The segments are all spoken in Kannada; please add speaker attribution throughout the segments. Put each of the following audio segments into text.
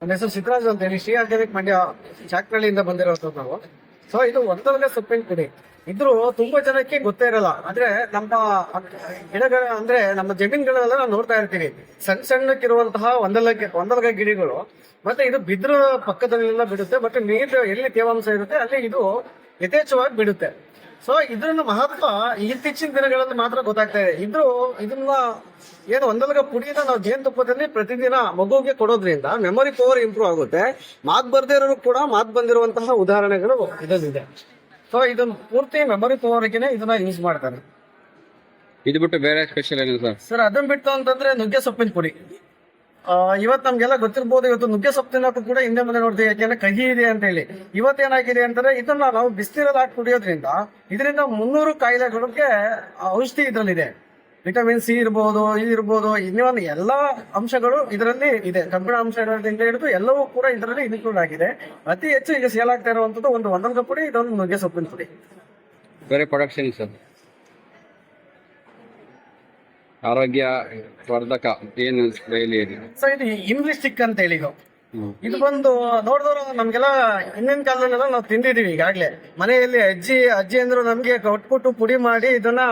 Speaker 1: ನನ್ನ ಹೆಸರು ಸಿದ್ದರಾಜ್ ಅಂತ ಹೇಳಿ ಶ್ರೀ ಆರ್ಗ್ಯಾನಿಕ್ ಮಂಡ್ಯ ಚಾಕ್ನಳ್ಳಿಯಿಂದ ಬಂದಿರೋದು ನಾವು. ಸೊ ಇದು ಒಂದೊಂದೇ ಸೊಪ್ಪಿನ ಪುಡಿ ಇದ್ರು ತುಂಬಾ ಜನಕ್ಕೆ ಗೊತ್ತೇ ಇರಲ್ಲ. ಅಂದ್ರೆ ನಮ್ಮ ಗಿಡಗಳ ಅಂದ್ರೆ ನಮ್ಮ ಜಮೀನುಗಳೆಲ್ಲ ನಾವು ನೋಡ್ತಾ ಇರ್ತೀವಿ, ಸಣ್ಣ ಸಣ್ಣಕ್ಕಿರುವಂತಹ ಒಂದಲ್ಗ ಗಿಡಗಳು. ಮತ್ತೆ ಇದು ಬಿದ್ರ ಪಕ್ಕದಲ್ಲೆಲ್ಲ ಬಿಡುತ್ತೆ. ಮತ್ತೆ ನೀರು ಎಲ್ಲಿ ತೇವಾಂಶ ಇರುತ್ತೆ ಅಲ್ಲಿ ಇದು ಯಥೇಚ್ಛವಾಗಿ ಬಿಡುತ್ತೆ. ಸೊ ಇದ್ರನ್ನ ಮಹತ್ವ ಇತ್ತೀಚಿನ ದಿನಗಳಲ್ಲಿ ಮಾತ್ರ ಗೊತ್ತಾಗ್ತಾ ಇದೆ. ಇದನ್ನ ಏನು ಒಂದಲ್ಗ ಪುಡಿನ ನಾವು ಜೇನುತುಪ್ಪದಲ್ಲಿ ಪ್ರತಿದಿನ ಮಗುವಿಗೆ ಕೊಡೋದ್ರಿಂದ ಮೆಮೊರಿ ಪವರ್ ಇಂಪ್ರೂವ್ ಆಗುತ್ತೆ. ಮಾತ್ ಬರ್ದೇ ಇರೋರು ಕೂಡ ಮಾತ್ ಬಂದಿರುವಂತಹ ಉದಾಹರಣೆಗಳು ಇದಲ್ಲಿದೆ. ಸೊ ಇದನ್ನ ಪೂರ್ತಿ ಮೆಮೊರಿ ಪವರ್ಗೆ ಇದನ್ನ ಯೂಸ್ ಮಾಡ್ತಾರೆ.
Speaker 2: ಇದು ಬಿಟ್ಟು ಬೇರೆ ಸ್ಪೆಷಲ್ ಏನು
Speaker 1: ಸರ್ ಅದನ್ನ ಬಿಟ್ಟು ಅಂತಂದ್ರೆ ನುಗ್ಗೆ ಸೊಪ್ಪಿನ ಪುಡಿ. ಇವತ್ತು ನಮ್ಗೆಲ್ಲ ಗೊತ್ತಿರ್ಬೋದು, ಇವತ್ತು ನುಗ್ಗೆ ಸೊಪ್ಪು ತಿನ್ನೋಕ್ಕೂ ಕೂಡ ಹಿಂದೆ ಮುಂದೆ ನೋಡ್ತೀವಿ, ಯಾಕೆಂದ್ರೆ ಕಹಿ ಇದೆ ಅಂತ ಹೇಳಿ. ಇವತ್ತೇನಾಗಿದೆ ಅಂತಂದ್ರೆ ಇದನ್ನ ನಾವು ಬಿಸಿನೀರಲ್ಲಿ ಹಾಕಿ ಕುಡಿಯೋದ್ರಿಂದ ಇದರಿಂದ 300 ಕಾಯಿಲೆಗಳಿಗೆ ಔಷಧಿ ಇದರಲ್ಲಿದೆ. ವಿಟಮಿನ್ ಸಿ ಇರ್ಬೋದು, ಇರ್ಬೋದು, ಇನ್ನೊಂದು ಎಲ್ಲಾ ಅಂಶಗಳು ಇದರಲ್ಲಿ ಇದೆ. ಕಬ್ಬಿಣ ಅಂಶಗಳಿಂದ ಹಿಡಿದು ಎಲ್ಲವೂ ಕೂಡ ಇದರಲ್ಲಿ ಇನ್ಕ್ಲೂಡ್ ಆಗಿದೆ. ಅತಿ ಹೆಚ್ಚು ಈಗ ಸೇಲ್ ಆಗ್ತಾ ಇರುವಂತದ್ದು ಒಂದಲ್ಗ ಪುಡಿ, ಇದೊಂದು ನುಗ್ಗೆ ಸೊಪ್ಪಿನ ಪುಡಿ.
Speaker 2: ಬೇರೆ ಪ್ರೊಡಕ್ಷನ್ ಸರ್ ಆರೋಗ್ಯ ವರ್ಧಕ ಏನು ಡೈಲಿ ಇದೆ?
Speaker 1: ಸೊ ಇದು ಇಮ್ಲಿ ಸ್ಟಿಕ್ ಅಂತ ಹೇಳಿ ಇದು ಬಂದು ನೋಡಿದವರು ನಮ್ಗೆಲ್ಲ ಹಿಂದಿನ ಕಾಲದಲ್ಲೆಲ್ಲ ನಾವು ತಿಂದಿದೀವಿ. ಈಗಾಗ್ಲೇ ಮನೆಯಲ್ಲಿ ಅಜ್ಜಿ ಅಂದ್ರು ನಮ್ಗೆ ಕೊಟ್ಬಿಟ್ಟು ಪುಡಿ ಮಾಡಿ ಇದನ್ನ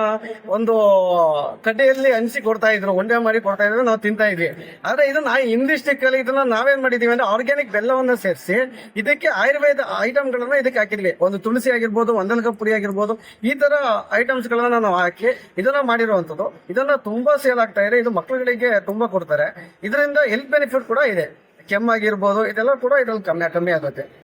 Speaker 1: ಒಂದು ಕಡ್ಡೆಯಲ್ಲಿ ಹಂಚಿ ಕೊಡ್ತಾ ಇದ್ರು, ಉಂಡೆ ಮಾಡಿ ಕೊಡ್ತಾ ಇದ್ರು, ನಾವು ತಿಂತಾ ಇದ್ವಿ. ಆದ್ರೆ ಇದನ್ನ ಇಮ್ಲಿ ಸ್ಟಿಕ್ ಅಲ್ಲಿ ಇದನ್ನ ನಾವೇನ್ ಮಾಡಿದೀವಿ ಅಂದ್ರೆ ಆರ್ಗ್ಯಾನಿಕ್ ಬೆಲ್ಲವನ್ನ ಸೇರಿಸಿ ಇದಕ್ಕೆ ಆಯುರ್ವೇದ ಐಟಮ್ಗಳನ್ನ ಇದಕ್ಕೆ ಹಾಕಿದ್ವಿ. ಒಂದು ತುಳಸಿ ಆಗಿರ್ಬೋದು, ಒಂದಲ್ಗ ಪುಡಿ ಆಗಿರ್ಬೋದು, ಈ ತರ ಐಟಮ್ಸ್ ಗಳನ್ನ ನಾವು ಹಾಕಿ ಇದನ್ನ ಮಾಡಿರುವಂತದ್ದು. ಇದನ್ನ ತುಂಬಾ ಸೇಲ್ ಆಗ್ತಾ ಇದೆ. ಇದು ಮಕ್ಕಳುಗಳಿಗೆ ತುಂಬಾ ಕೊಡ್ತಾರೆ. ಇದರಿಂದ ಹೆಲ್ತ್ ಬೆನಿಫಿಟ್ ಕೂಡ ಇದೆ. ಕೆಮ್ಮಾಗಿರ್ಬೋದು, ಇದೆಲ್ಲ ಕೂಡ ಇದ್ರಲ್ಲಿ ಕಮ್ಮಿ ಆಗುತ್ತೆ.